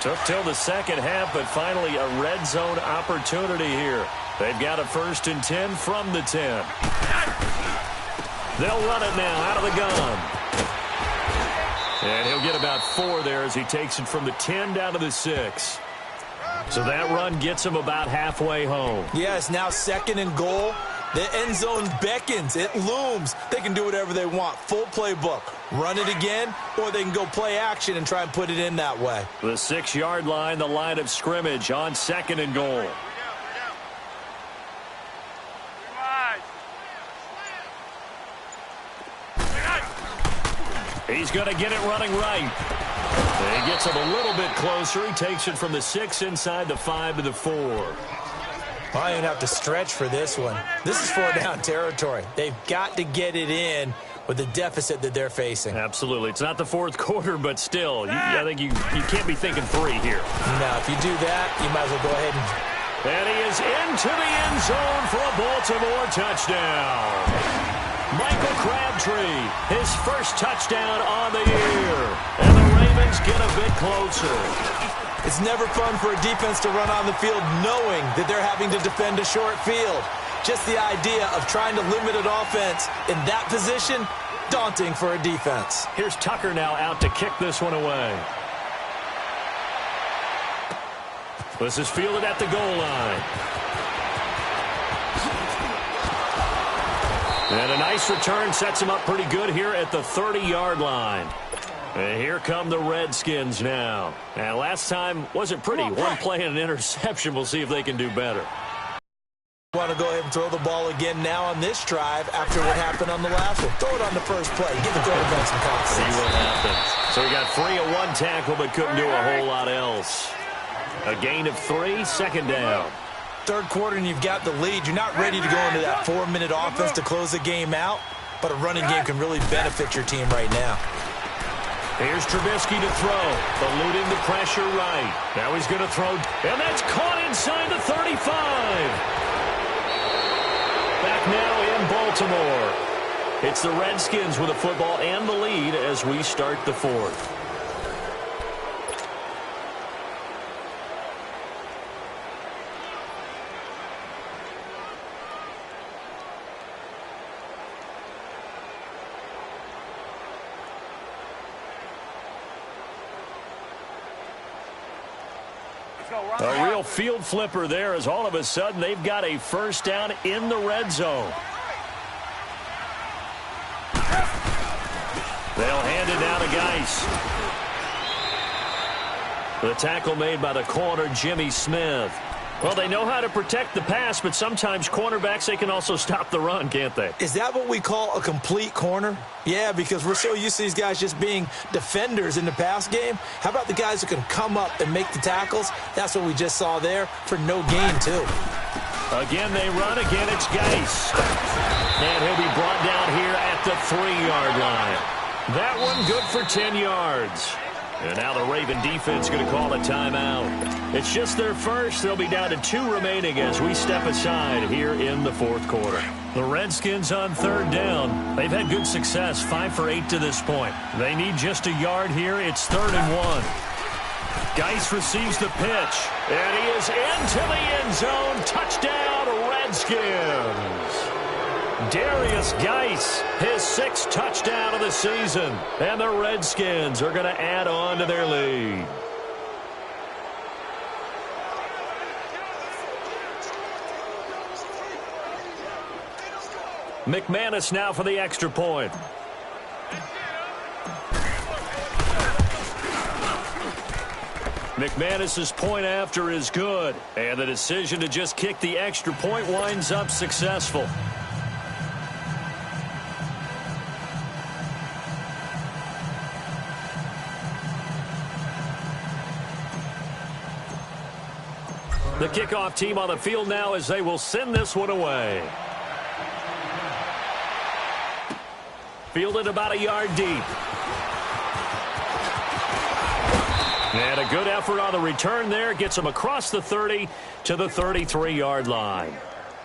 Took till the second half, but finally a red zone opportunity here. They've got a 1st and 10 from the 10. They'll run it now out of the gun. And he'll get about 4 there as he takes it from the 10 down to the 6. So that run gets him about halfway home. Yes, now 2nd and goal. The end zone beckons. It looms. They can do whatever they want. Full playbook. Run it again, or they can go play action and try and put it in that way. The 6-yard line, the line of scrimmage on 2nd and goal. He's going to get it running right. And he gets it a little bit closer. He takes it from the 6 inside the 5 to the 4. I didn't have to stretch for this one. This is 4-down territory. They've got to get it in with the deficit that they're facing. Absolutely. It's not the 4th quarter, but still, I think you can't be thinking 3 here. No, if you do that, you might as well go ahead and he is into the end zone for a Baltimore touchdown. Michael Crabtree, his first touchdown on the year. And the Ravens get a bit closer. It's never fun for a defense to run on the field knowing that they're having to defend a short field. Just the idea of trying to limit an offense in that position, daunting for a defense. Here's Tucker now out to kick this one away. This is fielded at the goal line. And a nice return sets him up pretty good here at the 30-yard line. And here come the Redskins now. And last time wasn't pretty. One play and an interception. We'll see if they can do better. Want to go ahead and throw the ball again now on this drive after what happened on the last one. Throw it on the first play. Give the quarterback some confidence. See what happens. So he got 3 of 1 tackle, but couldn't do a whole lot else. A gain of 3, 2nd down. 3rd quarter and you've got the lead. You're not ready to go into that 4-minute offense to close the game out, but a running game can really benefit your team right now. Here's Trubisky to throw, eluding the pressure right. Now he's going to throw, and that's caught inside the 35. Back now in Baltimore. It's the Redskins with the football and the lead as we start the 4th. A real field flipper there as all of a sudden they've got a first down in the red zone. They'll hand it down to Geis. The tackle made by the corner, Jimmy Smith. Well, they know how to protect the pass, but sometimes cornerbacks, they can also stop the run, can't they? Is that what we call a complete corner? Yeah, because we're so used to these guys just being defenders in the pass game. How about the guys who can come up and make the tackles? That's what we just saw there for no gain, too. Again, they run. Again, it's Geis. And he'll be brought down here at the 3-yard line. That one good for 10 yards. And now the Raven defense going to call a timeout. It's just their first. They'll be down to 2 remaining as we step aside here in the fourth quarter. The Redskins on third down. They've had good success, 5 for 8 to this point. They need just a yard here. It's 3rd and 1. Geis receives the pitch, and he is into the end zone. Touchdown, Redskins. Darius Geis, his 6th touchdown of the season. And the Redskins are going to add on to their lead. McManus now for the extra point. McManus's point after is good. And the decision to just kick the extra point winds up successful. The kickoff team on the field now as they will send this one away. Fielded about a yard deep. And a good effort on the return there. Gets them across the 30 to the 33-yard line.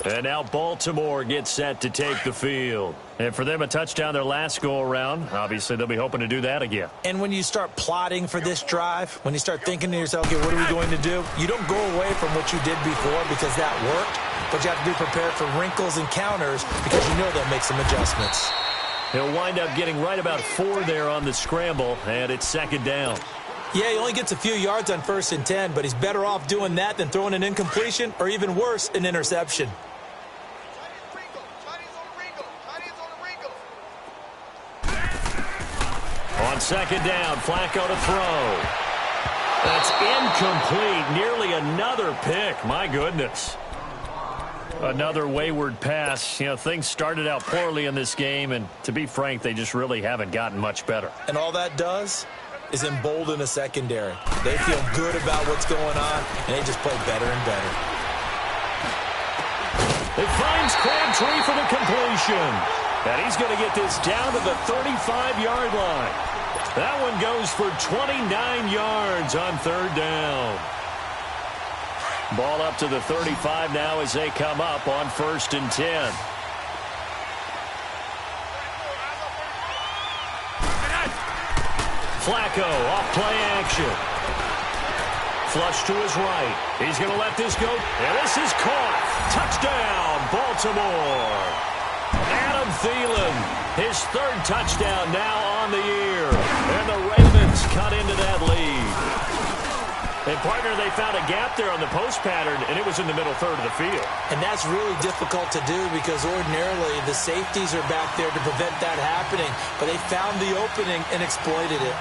And now Baltimore gets set to take the field. And for them, a touchdown their last go-around. Obviously, they'll be hoping to do that again. And when you start plotting for this drive, when you start thinking to yourself, okay, what are we going to do? You don't go away from what you did before because that worked, but you have to be prepared for wrinkles and counters because you know they'll make some adjustments. He'll wind up getting right about 4 there on the scramble, and it's 2nd down. Yeah, he only gets a few yards on 1st and 10, but he's better off doing that than throwing an incompletion or even worse, an interception. On 2nd down, Flacco to throw. That's incomplete. Nearly another pick. My goodness. Another wayward pass. You know, things started out poorly in this game, and to be frank, they just really haven't gotten much better. And all that does is embolden a secondary. They feel good about what's going on, and they just play better and better. It finds Crabtree for the completion. And he's going to get this down to the 35-yard line. That one goes for 29 yards on 3rd down. Ball up to the 35 now as they come up on 1st and 10. Flacco off play action. Flush to his right. He's going to let this go. And this is caught. Touchdown, Baltimore. Adam Thielen, his 3rd touchdown now on the year. And the Ravens cut into that lead. And, partner, they found a gap there on the post pattern, and it was in the middle 3rd of the field. And that's really difficult to do because ordinarily the safeties are back there to prevent that happening. But they found the opening and exploited it.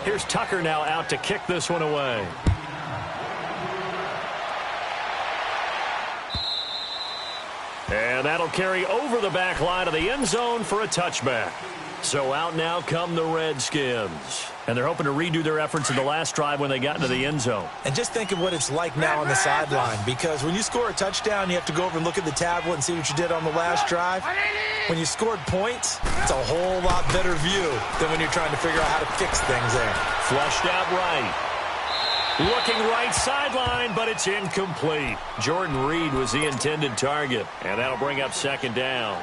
Here's Tucker now out to kick this one away. And that'll carry over the back line of the end zone for a touchback. So out now come the Redskins. And they're hoping to redo their efforts in the last drive when they got into the end zone. And just think of what it's like now on the sideline, because when you score a touchdown, you have to go over and look at the tablet and see what you did on the last drive. When you scored points, it's a whole lot better view than when you're trying to figure out how to fix things there. Flushed out right. Looking right sideline, but it's incomplete. Jordan Reed was the intended target, and that'll bring up 2nd down.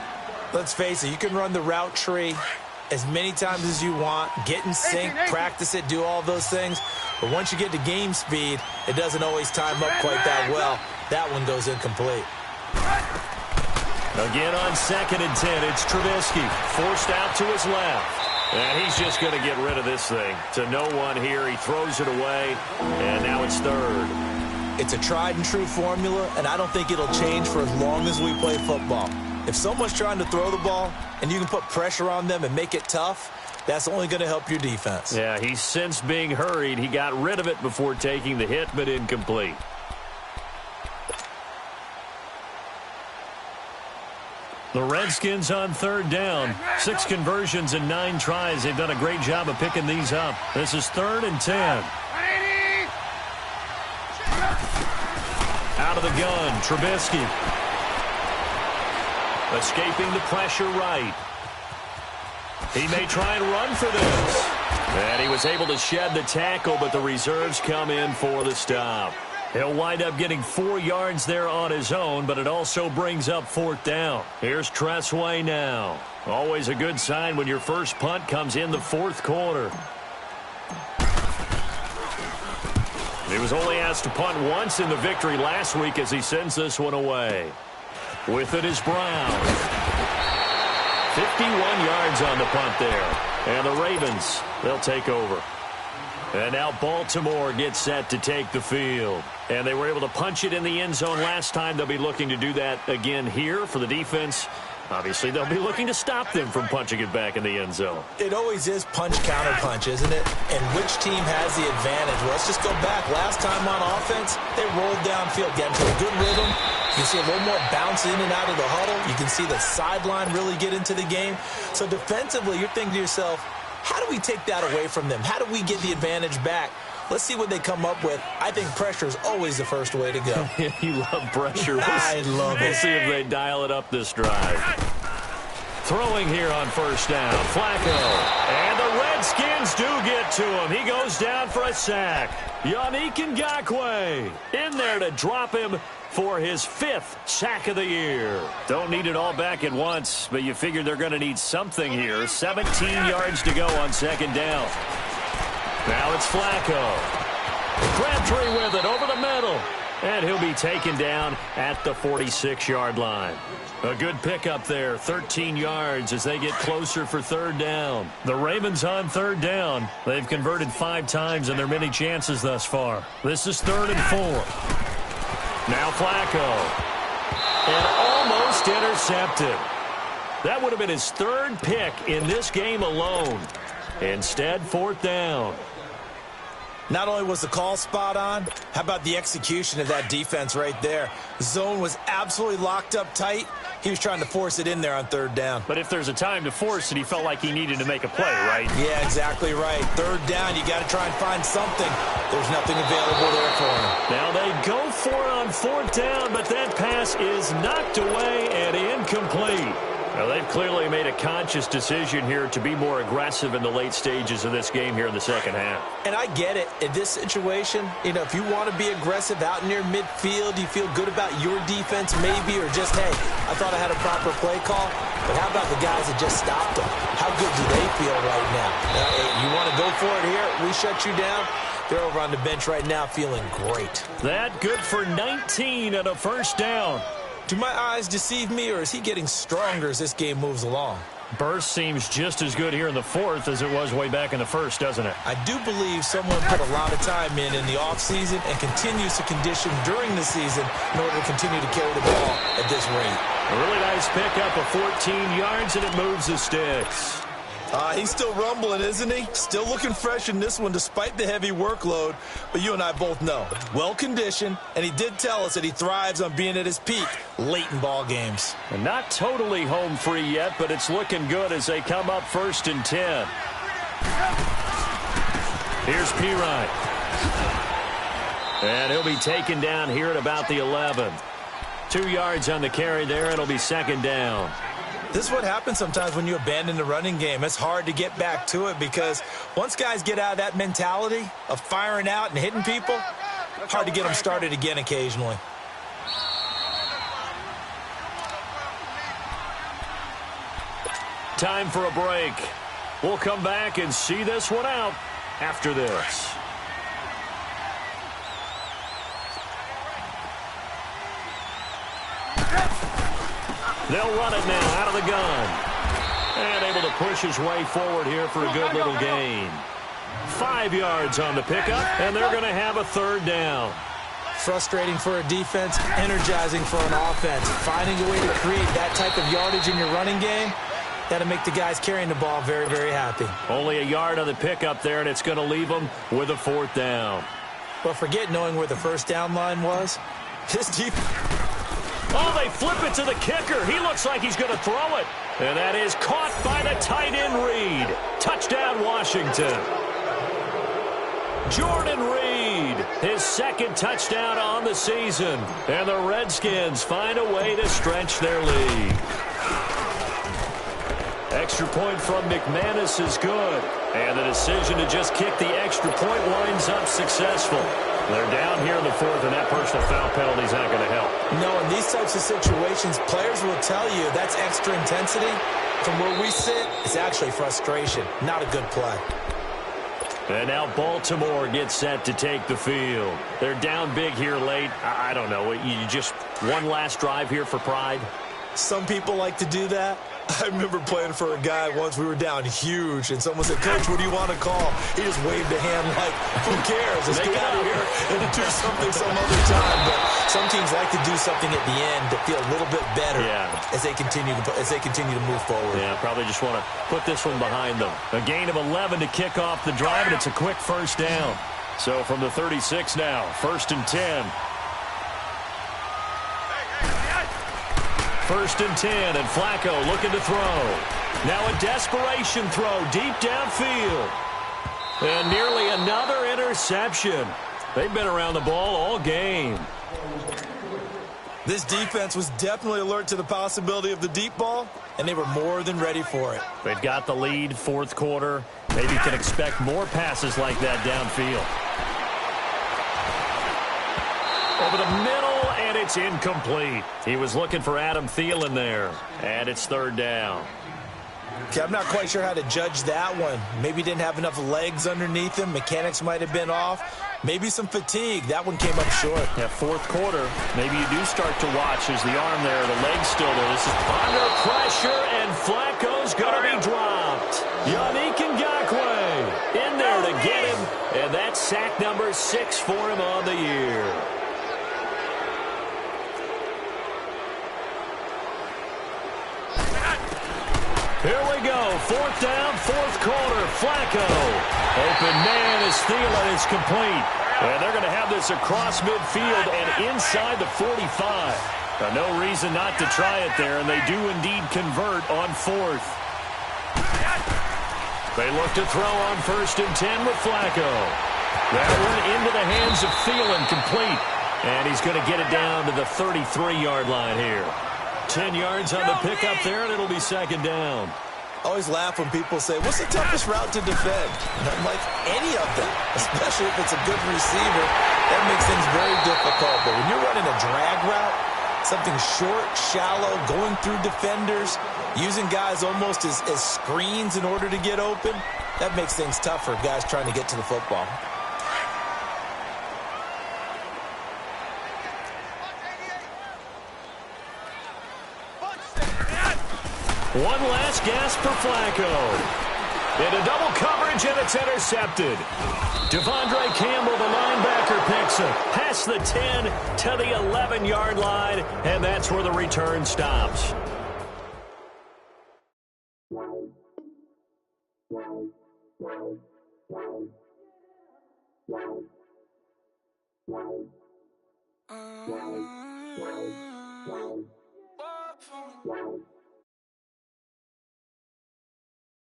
Let's face it, you can run the route tree as many times as you want, get in sync, practice it, do all those things. But once you get to game speed, it doesn't always time up quite that well. That one goes incomplete. Again on 2nd and 10, it's Trubisky, forced out to his left. And he's just going to get rid of this thing. To no one here, he throws it away, and now it's 3rd. It's a tried-and-true formula, and I don't think it'll change for as long as we play football. If someone's trying to throw the ball, and you can put pressure on them and make it tough, that's only going to help your defense. Yeah, he's since being hurried. He got rid of it before taking the hit, but incomplete. The Redskins on 3rd down. 6 conversions and 9 tries. They've done a great job of picking these up. This is 3rd and 10. Out of the gun, Trubisky. Escaping the pressure right. He may try and run for this. And he was able to shed the tackle, but the reserves come in for the stop. He'll wind up getting 4 yards there on his own, but it also brings up 4th down. Here's Tressway now. Always a good sign when your first punt comes in the 4th quarter. He was only asked to punt once in the victory last week as he sends this one away. With it is Brown. 51 yards on the punt there. And the Ravens, they'll take over. And now Baltimore gets set to take the field. And they were able to punch it in the end zone last time. They'll be looking to do that again here for the defense. Obviously, they'll be looking to stop them from punching it back in the end zone. It always is punch-counter-punch, isn't it? And which team has the advantage? Well, let's just go back. Last time on offense, they rolled downfield, get into a good rhythm. You can see a little more bounce in and out of the huddle. You can see the sideline really get into the game. So defensively, you're thinking to yourself, how do we take that away from them? How do we get the advantage back? Let's see what they come up with. I think pressure is always the first way to go. You love pressure. I love it. We'll see if they dial it up this drive. Throwing here on 1st down. Flacco. And the Redskins do get to him. He goes down for a sack. Yannick Ngakoue in there to drop him for his 5th sack of the year. Don't need it all back at once, but you figure they're going to need something here. 17 yards to go on 2nd down. Now it's Flacco. Crabtree with it over the middle. And he'll be taken down at the 46-yard line. A good pickup there, 13 yards as they get closer for 3rd down. The Ravens on 3rd down. They've converted 5 times in their many chances thus far. This is 3rd and 4. Now Flacco. And almost intercepted. That would have been his 3rd pick in this game alone. Instead, 4th down. Not only was the call spot on, how about the execution of that defense right there? The zone was absolutely locked up tight. He was trying to force it in there on 3rd down. But if there's a time to force it, he felt like he needed to make a play, right? Yeah, exactly right. 3rd down, you got to try and find something. There's nothing available there for him. Now they go for it on 4th down, but that pass is knocked away and incomplete. Now, they've clearly made a conscious decision here to be more aggressive in the late stages of this game here in the 2nd half. And I get it. In this situation, you know, if you want to be aggressive out near midfield, you feel good about your defense maybe, or just, hey, I thought I had a proper play call. But how about the guys that just stopped them? How good do they feel right now? Hey, you want to go for it here? We shut you down. They're over on the bench right now feeling great. That good for 19 and a 1st down. Do my eyes deceive me, or is he getting stronger as this game moves along? Burst seems just as good here in the 4th as it was way back in the 1st, doesn't it? I do believe someone put a lot of time in the offseason and continues to condition during the season in order to continue to carry the ball at this rate. A really nice pickup of 14 yards, and it moves the sticks. He's still rumbling, isn't he? Still looking fresh in this one despite the heavy workload. But you and I both know, well-conditioned, and he did tell us that he thrives on being at his peak late in ball games. And not totally home free yet, but it's looking good as they come up 1st and 10. Here's Pirine. And he'll be taken down here at about the 11. 2 yards on the carry there. It'll be 2nd down. This is what happens sometimes when you abandon the running game. It's hard to get back to it because once guys get out of that mentality of firing out and hitting people, hard to get them started again occasionally. Time for a break. We'll come back and see this one out after this. They'll run it now out of the gun. And able to push his way forward here for a good little gain. 5 yards on the pickup, and they're going to have a third down. Frustrating for a defense, energizing for an offense. Finding a way to create that type of yardage in your running game, that'll make the guys carrying the ball very, very happy. Only a yard on the pickup there, and it's going to leave them with a fourth down. But forget knowing where the first down line was. This defense... Oh, they flip it to the kicker. He looks like he's going to throw it. And that is caught by the tight end Reed. Touchdown, Washington. Jordan Reed, his second touchdown on the season. And the Redskins find a way to stretch their lead. Extra point from McManus is good. And the decision to just kick the extra point winds up successful. They're down here in the fourth, and that personal foul penalty is not going to help. No, in these types of situations, players will tell you that's extra intensity. From where we sit, it's actually frustration. Not a good play. And now Baltimore gets set to take the field. They're down big here late. I don't know. You just one last drive here for pride? Some people like to do that. I remember playing for a guy once. We were down huge, and someone said, "Coach, what do you want to call?" He just waved a hand like, "Who cares? Let's get out of here and do something some other time." But some teams like to do something at the end to feel a little bit better as they continue to move forward. Yeah, probably just want to put this one behind them. A gain of 11 to kick off the drive, and it's a quick first down. So from the 36 now, 1st and 10. 1st and 10, and Flacco looking to throw. Now a desperation throw deep downfield. And nearly another interception. They've been around the ball all game. This defense was definitely alert to the possibility of the deep ball, and they were more than ready for it. They've got the lead, fourth quarter. Maybe can expect more passes like that downfield. Over the middle, and it's incomplete. He was looking for Adam Thielen there, and it's third down. Okay, I'm not quite sure how to judge that one. Maybe didn't have enough legs underneath him. Mechanics might have been off. Maybe some fatigue. That one came up short. Yeah, fourth quarter. Maybe you do start to watch as the arm there, the leg's still there. This is under pressure, and Flacco's going to be dropped. Yannick Ngakoue in there to get him, and that's sack number 6 for him on the year. Here we go. Fourth down, fourth quarter. Flacco. Open man is Thielen. It's complete. And they're going to have this across midfield and inside the 45. No reason not to try it there, and they do indeed convert on fourth. They look to throw on 1st and 10 with Flacco. That one into the hands of Thielen, complete. And he's going to get it down to the 33-yard line here. 10 yards on the pickup there, and it'll be second down. I always laugh when people say, "What's the toughest route to defend?" And I'm like, any of them, especially if it's a good receiver. That makes things very difficult. But when you're running a drag route, something short, shallow, going through defenders, using guys almost as screens in order to get open, that makes things tough for guys trying to get to the football. One last gasp for Flacco. Into double coverage, and it's intercepted. Devondre Campbell, the linebacker, picks it. Past the 10 to the 11-yard line, and that's where the return stops.